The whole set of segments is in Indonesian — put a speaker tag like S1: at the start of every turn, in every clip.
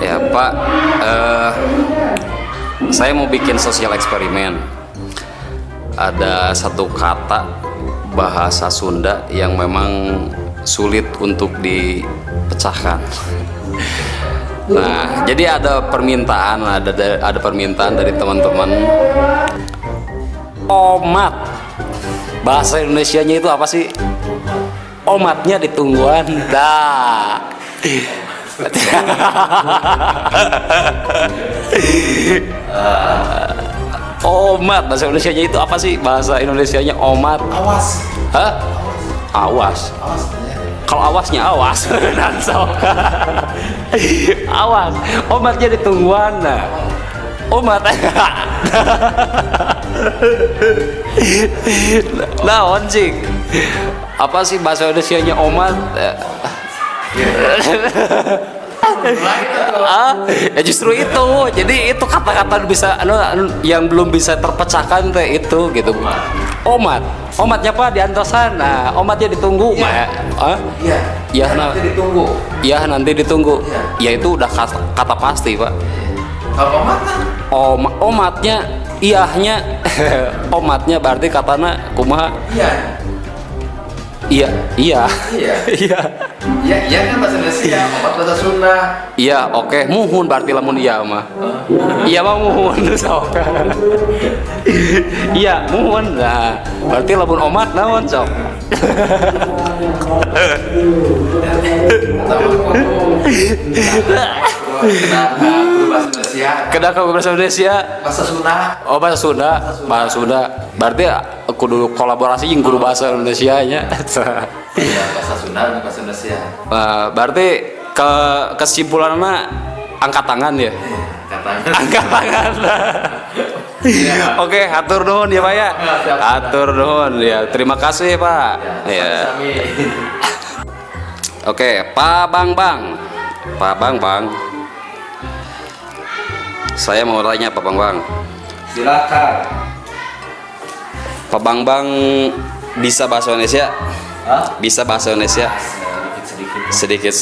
S1: Ya Pak, saya mau bikin sosial eksperimen. Ada satu kata bahasa Sunda yang memang sulit untuk dipecahkan. Nah, jadi ada permintaan dari teman-teman. Omat, bahasa Indonesianya itu apa sih? Omatnya ditungguan. Dah. Omat, bahasa Indonesianya itu apa sih? Bahasa Indonesianya omat.
S2: Awas.
S1: Hah? Awas.
S2: Awas.
S1: Kalau awasnya awas. Nansok. Awas. Omatnya ditungguan. Nah. Omat. Nah, oncik. Apa sih bahasa Indonesianya omat? Ya justru itu. Jadi itu kata-kata bisa yang belum bisa terpecahkan teh itu gitu. Omatnya apa di antosan. Nah, omatnya ditunggu.
S2: Iya.
S1: Iya. Ya,
S2: Nanti ditunggu.
S1: Ya nanti ditunggu.
S2: Iya.
S1: Ya itu udah kata pasti, Pak.
S2: Kalau omat kan?
S1: Omatnya iyahnya omatnya berarti katana kumaha?
S2: Iya.
S1: Iya.
S2: Iya.
S1: Iya.
S2: Iya, iya kan bahasa Indonesia, omat bahasa Sunda.
S1: Iya, oke. Muhun berarti lamun iya mah. Iya mah muhun sok. Iya, muhun. Nah, berarti lamun omat naon sok? Kenapa bahasa Indonesia?
S2: Bahasa Sunda.
S1: Oh, bahasa Sunda. Bahasa Sunda. Berarti kudu kolaborasi jeung guru bahasa Indonesia nya.
S2: Iya, bahasa Sunda dan bahasa Indonesia.
S1: Berarti kesimpulannya angkat tangan ya.
S2: Katanya.
S1: Angkat tangan. Oke, atur nuhun ya Pak ya. Atur nuhun ya. Terima kasih Pak. Ya. Oke, Pak Bang. Pak Bang. Saya mau tanya Pak Bang.
S2: Silakan.
S1: Pak Bang bisa bahasa Indonesia?
S2: Hah?
S1: Bisa bahasa Indonesia? Sedikit.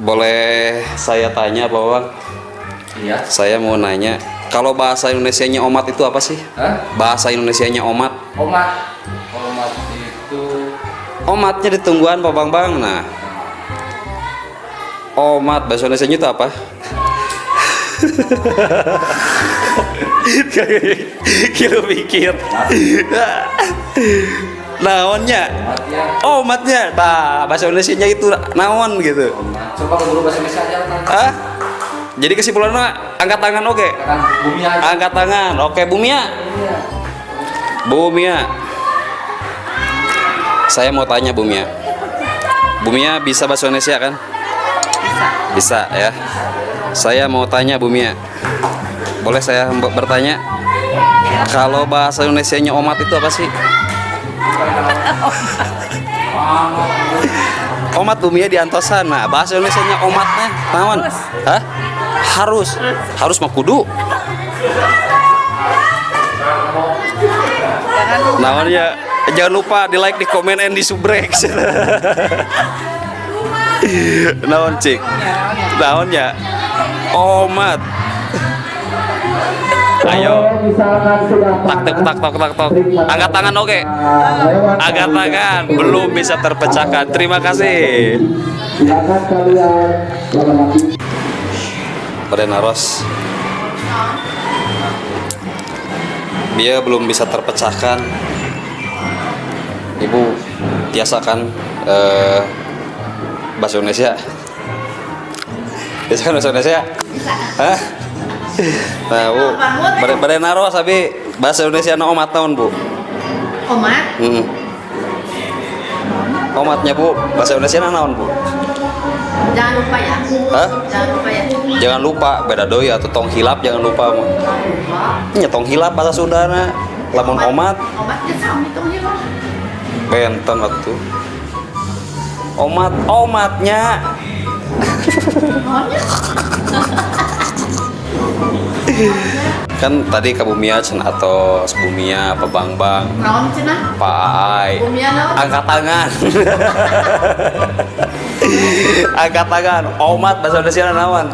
S1: Boleh saya tanya Pak Bang?
S2: Iya.
S1: Saya mau nanya, kalau bahasa Indonesianya omat itu apa sih?
S2: Hah?
S1: Bahasa Indonesianya omat.
S2: Omat itu
S1: Omatnya ditungguan Pak Bang. Nah, omat bahasa Indonesianya itu apa? Kilo pikir. Naonnya? Omatnya. Nah, bahasa Indonesianya itu naon gitu.
S2: coba ke guru bahasa Indonesia aja kan.
S1: Hah? Jadi kesimpulannya angkat tangan oke.
S2: Kan bumi aja.
S1: Angkat tangan. Oke, Bumia.
S2: Iya.
S1: Bumia. Saya mau tanya Bumia. Bumia bisa bahasa Indonesia kan? Bisa ya. Saya mau tanya Bumia. Boleh saya bertanya? Kalau bahasa Indonesianya omat itu apa sih? Omat Bumia di antosan. Nah, bahasa Indonesianya omatnya naon? Hah? Harus mah kudu. Naon ya? Jangan lupa di like, di komen, and di subrek. Naon cik? Naonnya? Omat. Ayo. Tak. Angkat tangan oke. Angkat tangan. Belum bisa terpecahkan. Terima kasih. Pada naros. Dia belum bisa terpecahkan. Ibu biasakan bahasa Indonesia. Biasakan bahasa Indonesia. Hah? Nah, Bu, pada naros tapi bahasa Indonesia na omat tahun, Bu.
S3: Omat?
S1: Omatnya, Bu, bahasa Indonesia na naon, Bu?
S3: Jangan lupa ya.
S1: Hah?
S3: Jangan lupa ya.
S1: Jangan lupa, beda doi atau tong hilap jangan lupa, mah. Nya tong hilap bahasa Sundana, lamun omat.
S3: Omatnya sami tong hilang.
S1: Benten waktu. Omatnya. Kan tadi Kak Bumia cenah atau Bumia, Pak Bang,
S3: Naon cenah?
S1: Pak Ai.
S3: Bumia naon?
S1: Angkat tangan. Angkat tangan. Omat bahasa Indonesia naon?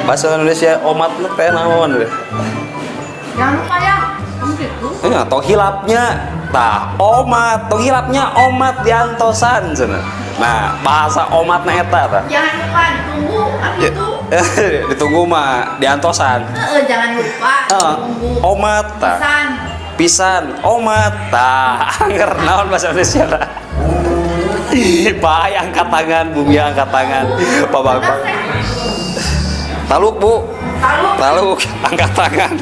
S1: Bahasa Indonesia omat lu teh naon?
S3: Jangan lupa ya. Kamu gitu.
S1: Tong hilapnya. Tah, omat, tong hilapnya omat diantosan cenah. Nah, bahasa omatna eta tah.
S3: Jangan lupa ditunggu. Kan
S1: Ya,
S3: itu.
S1: ditunggu mah diantosan.
S3: Jangan lupa ditunggu.
S1: Omat tah.
S3: Pesan.
S1: Pisan omat tah. Anger naon bahasa Indonesia tah. Pak Ai angkat tangan, Bumi angkat tangan. Pak Bang. Taluk, Bu.
S3: Taluk.
S1: Taluk angkat tangan.